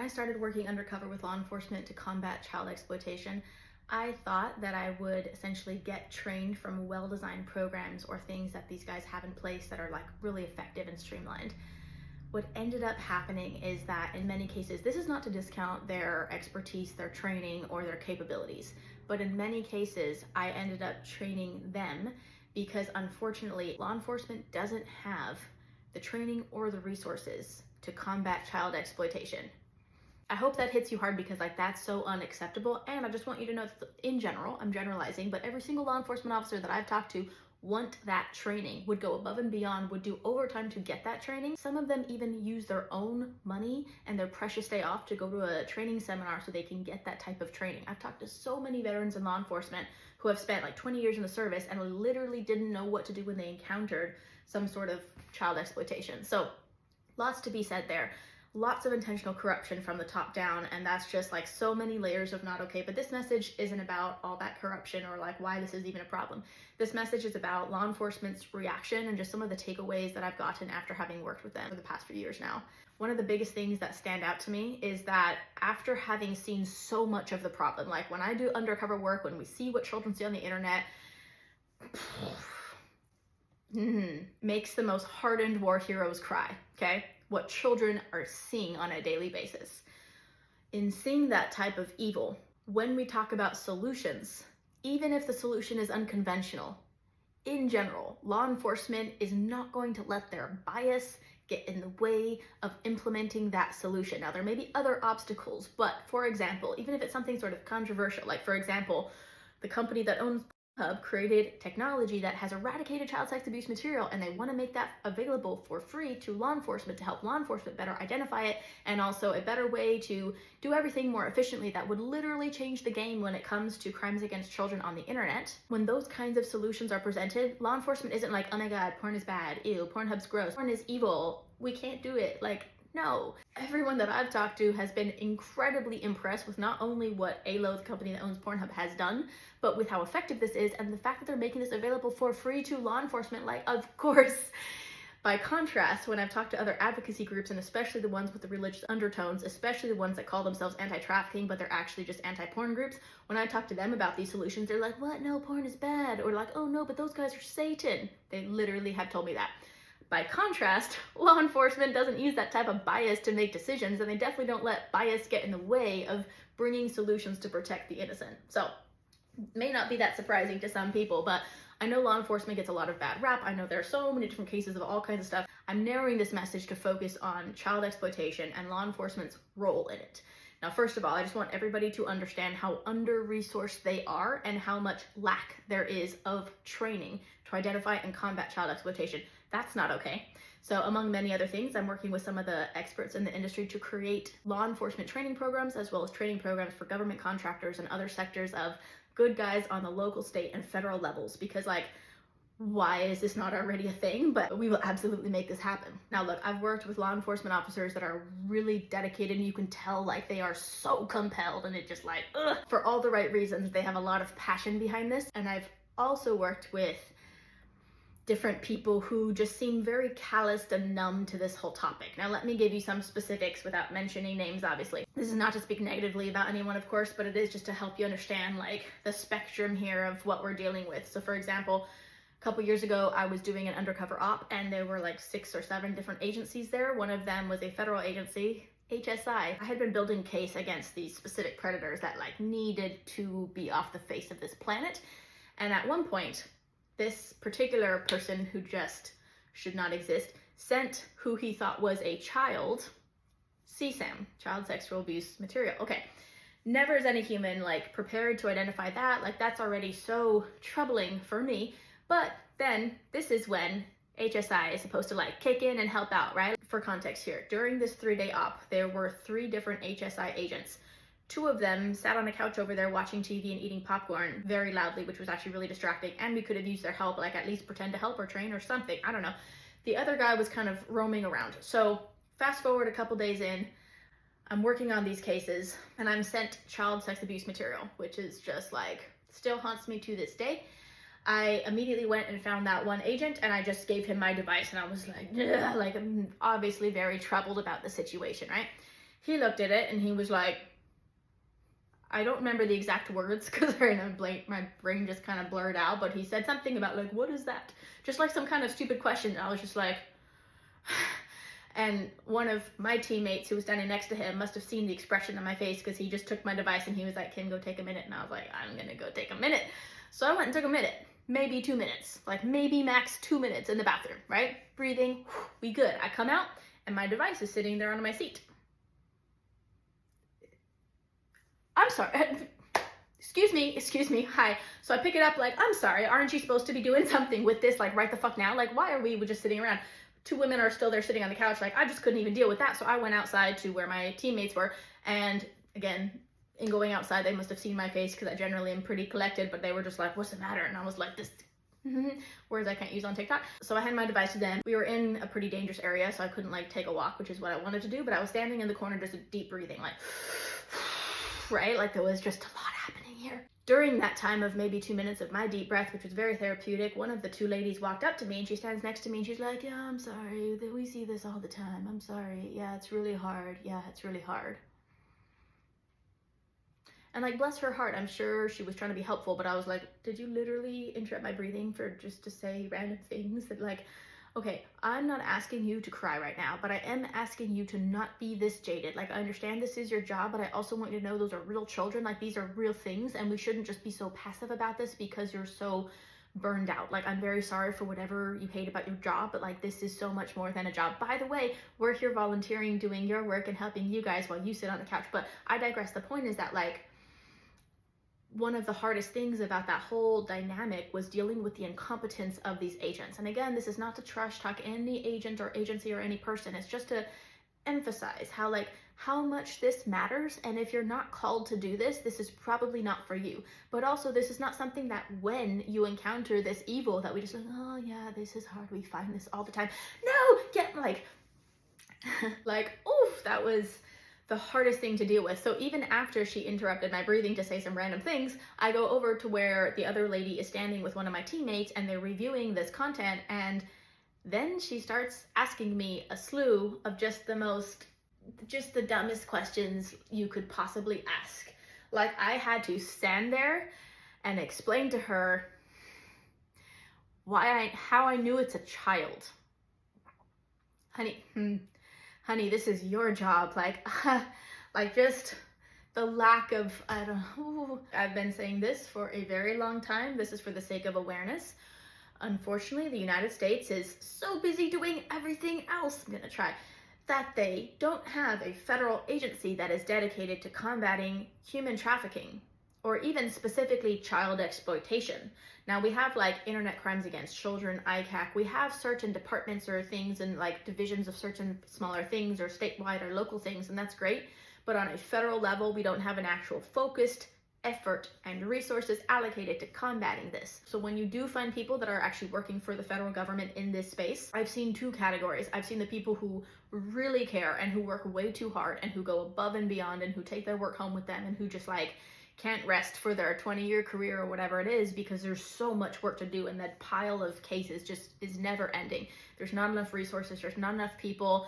I started working undercover with law enforcement to combat child exploitation, I thought that I would essentially get trained from well-designed programs or things that these guys have in place that are like really effective and streamlined. What ended up happening is that in many cases, this is not to discount their expertise, their training, or their capabilities, but in many cases, I ended up training them because unfortunately, law enforcement doesn't have the training or the resources to combat child exploitation. I hope that hits you hard because like that's so unacceptable, and I just want you to know that in general, I'm generalizing, but every single law enforcement officer that I've talked to want that training, would go above and beyond, would do overtime to get that training. Some of them even use their own money and their precious day off to go to a training seminar so they can get that type of training. I've talked to so many veterans in law enforcement who have spent like 20 years in the service and literally didn't know what to do when they encountered some sort of child exploitation. So lots to be said there. Lots of intentional corruption from the top down, and that's just like so many layers of not okay. But this message isn't about all that corruption or like why this is even a problem. This message is about law enforcement's reaction and just some of the takeaways that I've gotten after having worked with them for the past few years now. One of the biggest things that stand out to me is that after having seen so much of the problem, like when I do undercover work, when we see what children see on the internet, makes the most hardened war heroes cry, okay? What children are seeing on a daily basis. In seeing that type of evil, when we talk about solutions, even if the solution is unconventional, in general, law enforcement is not going to let their bias get in the way of implementing that solution. Now, there may be other obstacles, but for example, even if it's something sort of controversial, like for example, the company that owns Hub created technology that has eradicated child sex abuse material, and they want to make that available for free to law enforcement to help law enforcement better identify it, and also a better way to do everything more efficiently that would literally change the game when it comes to crimes against children on the internet. When those kinds of solutions are presented, law enforcement isn't like, oh my god, porn is bad, ew, Pornhub's gross, porn is evil, we can't do it. Like, no. Everyone that I've talked to has been incredibly impressed with not only what ALO, the company that owns Pornhub, has done, but with how effective this is and the fact that they're making this available for free to law enforcement. Like, of course. By contrast, when I've talked to other advocacy groups, and especially the ones with the religious undertones, especially the ones that call themselves anti-trafficking, but they're actually just anti-porn groups, when I talk to them about these solutions, they're like, what? No, porn is bad. Or like, oh no, but those guys are Satan. They literally have told me that. By contrast, law enforcement doesn't use that type of bias to make decisions, and they definitely don't let bias get in the way of bringing solutions to protect the innocent. So, may not be that surprising to some people, but I know law enforcement gets a lot of bad rap. I know there are so many different cases of all kinds of stuff. I'm narrowing this message to focus on child exploitation and law enforcement's role in it. Now, first of all, I just want everybody to understand how under-resourced they are and how much lack there is of training to identify and combat child exploitation. That's not okay. So among many other things, I'm working with some of the experts in the industry to create law enforcement training programs, as well as training programs for government contractors and other sectors of good guys on the local, state, and federal levels. Because like, why is this not already a thing? But we will absolutely make this happen. Now look, I've worked with law enforcement officers that are really dedicated, and you can tell like they are so compelled, and it just like, ugh, for all the right reasons. They have a lot of passion behind this. And I've also worked with different people who just seem very calloused and numb to this whole topic. Now, let me give you some specifics without mentioning names, obviously. This is not to speak negatively about anyone, of course, but it is just to help you understand like the spectrum here of what we're dealing with. So for example, a couple years ago, I was doing an undercover op, and there were like 6 or 7 different agencies there. One of them was a federal agency, HSI. I had been building a case against these specific predators that like needed to be off the face of this planet. And at one point, this particular person who just should not exist sent who he thought was a child, CSAM, child sexual abuse material. Okay, never is any human like prepared to identify that. Like, that's already so troubling for me. But then this is when HSI is supposed to like kick in and help out, right? For context here, during this 3-day op, there were 3 different HSI agents. 2 of them sat on a couch over there watching TV and eating popcorn very loudly, which was actually really distracting, and we could have used their help, like at least pretend to help or train or something, I don't know. The other guy was kind of roaming around. So fast forward a couple days in, I'm working on these cases, and I'm sent child sex abuse material, which is just like, still haunts me to this day. I immediately went and found that one agent, and I just gave him my device, and I was like, ugh, like I'm obviously very troubled about the situation, right? He looked at it and he was like, I don't remember the exact words because my brain just kind of blurred out, but he said something about like, what is that? Just like some kind of stupid question. And I was just like, and one of my teammates who was standing next to him must have seen the expression on my face because he just took my device and he was like, Kim, go take a minute. And I was like, I'm gonna go take a minute. So I went and took a minute, maybe 2 minutes, like maybe max 2 minutes in the bathroom, right? Breathing, we good. I come out and my device is sitting there on my seat. I'm sorry. Excuse me, hi. So I pick it up like, I'm sorry, aren't you supposed to be doing something with this, like right the fuck now? Like, why are we just sitting around? 2 women are still there sitting on the couch, like I just couldn't even deal with that. So I went outside to where my teammates were, and again, in going outside, they must have seen my face because I generally am pretty collected, but they were just like, what's the matter? And I was like, this words I can't use on TikTok. So I had my device to them. We were in a pretty dangerous area, so I couldn't like take a walk, which is what I wanted to do, but I was standing in the corner just deep breathing, like right? Like there was just a lot happening here. During that time of maybe 2 minutes of my deep breath, which was very therapeutic, one of the 2 ladies walked up to me and she stands next to me and she's like, yeah, I'm sorry, we see this all the time. I'm sorry. Yeah, it's really hard. Yeah, it's really hard. And like, bless her heart, I'm sure she was trying to be helpful, but I was like, did you literally interrupt my breathing for just to say random things that like, okay, I'm not asking you to cry right now, but I am asking you to not be this jaded. Like, I understand this is your job, but I also want you to know those are real children. Like, these are real things, and we shouldn't just be so passive about this because you're so burned out. Like, I'm very sorry for whatever you hate about your job, but like, this is so much more than a job. By the way, we're here volunteering, doing your work and helping you guys while you sit on the couch. But I digress. The point is that like, one of the hardest things about that whole dynamic was dealing with the incompetence of these agents. And again, this is not to trash talk any agent or agency or any person. It's just to emphasize how much this matters. And if you're not called to do this, this is probably not for you. But also, this is not something that when you encounter this evil that we just like, oh yeah, this is hard. We find this all the time. No, get like, oof, that was the hardest thing to deal with. So even after she interrupted my breathing to say some random things, I go over to where the other lady is standing with one of my teammates and they're reviewing this content, and then she starts asking me a slew of just the dumbest questions you could possibly ask. Like, I had to stand there and explain to her how I knew it's a child. Honey, this is your job. Like just the lack of, I don't know. I've been saying this for a very long time. This is for the sake of awareness. Unfortunately, the United States is so busy doing everything else, I'm gonna try, that they don't have a federal agency that is dedicated to combating human trafficking, or even specifically child exploitation. Now, we have like internet crimes against children, ICAC. We have certain departments or things and like divisions of certain smaller things or statewide or local things, and that's great. But on a federal level, we don't have an actual focused effort and resources allocated to combating this. So when you do find people that are actually working for the federal government in this space, I've seen 2 categories. I've seen the people who really care and who work way too hard and who go above and beyond and who take their work home with them and who just like can't rest for their 20-year career or whatever it is because there's so much work to do and that pile of cases just is never ending. There's not enough resources, there's not enough people.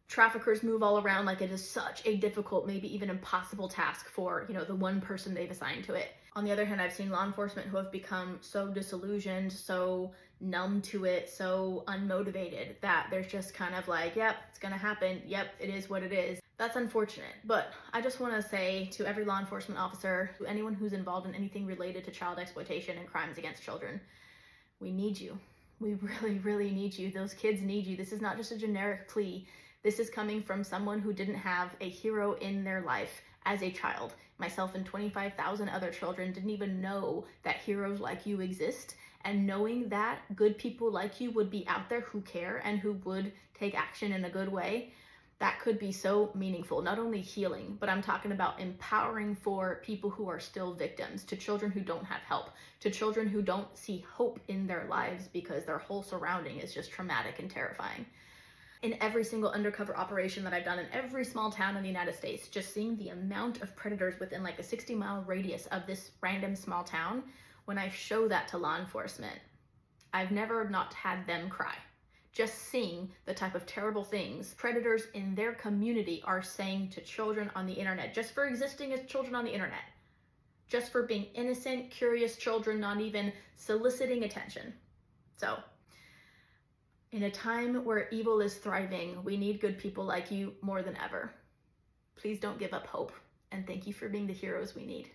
Traffickers move all around. Like, it is such a difficult, maybe even impossible task for, the one person they've assigned to it. On the other hand, I've seen law enforcement who have become so disillusioned, so numb to it, so unmotivated that there's just kind of like, yep, it's gonna happen. Yep, it is what it is. That's unfortunate. But I just want to say to every law enforcement officer, to anyone who's involved in anything related to child exploitation and crimes against children, we need you. We really, really need you. Those kids need you. This is not just a generic plea. This is coming from someone who didn't have a hero in their life as a child. Myself and 25,000 other children didn't even know that heroes like you exist. And knowing that good people like you would be out there who care and who would take action in a good way, that could be so meaningful. Not only healing, but I'm talking about empowering for people who are still victims, to children who don't have help, to children who don't see hope in their lives because their whole surrounding is just traumatic and terrifying. In every single undercover operation that I've done in every small town in the United States, just seeing the amount of predators within like a 60-mile radius of this random small town, when I show that to law enforcement, I've never not had them cry. Just seeing the type of terrible things predators in their community are saying to children on the internet, just for existing as children on the internet, just for being innocent, curious children, not even soliciting attention. So, in a time where evil is thriving, we need good people like you more than ever. Please don't give up hope, and thank you for being the heroes we need.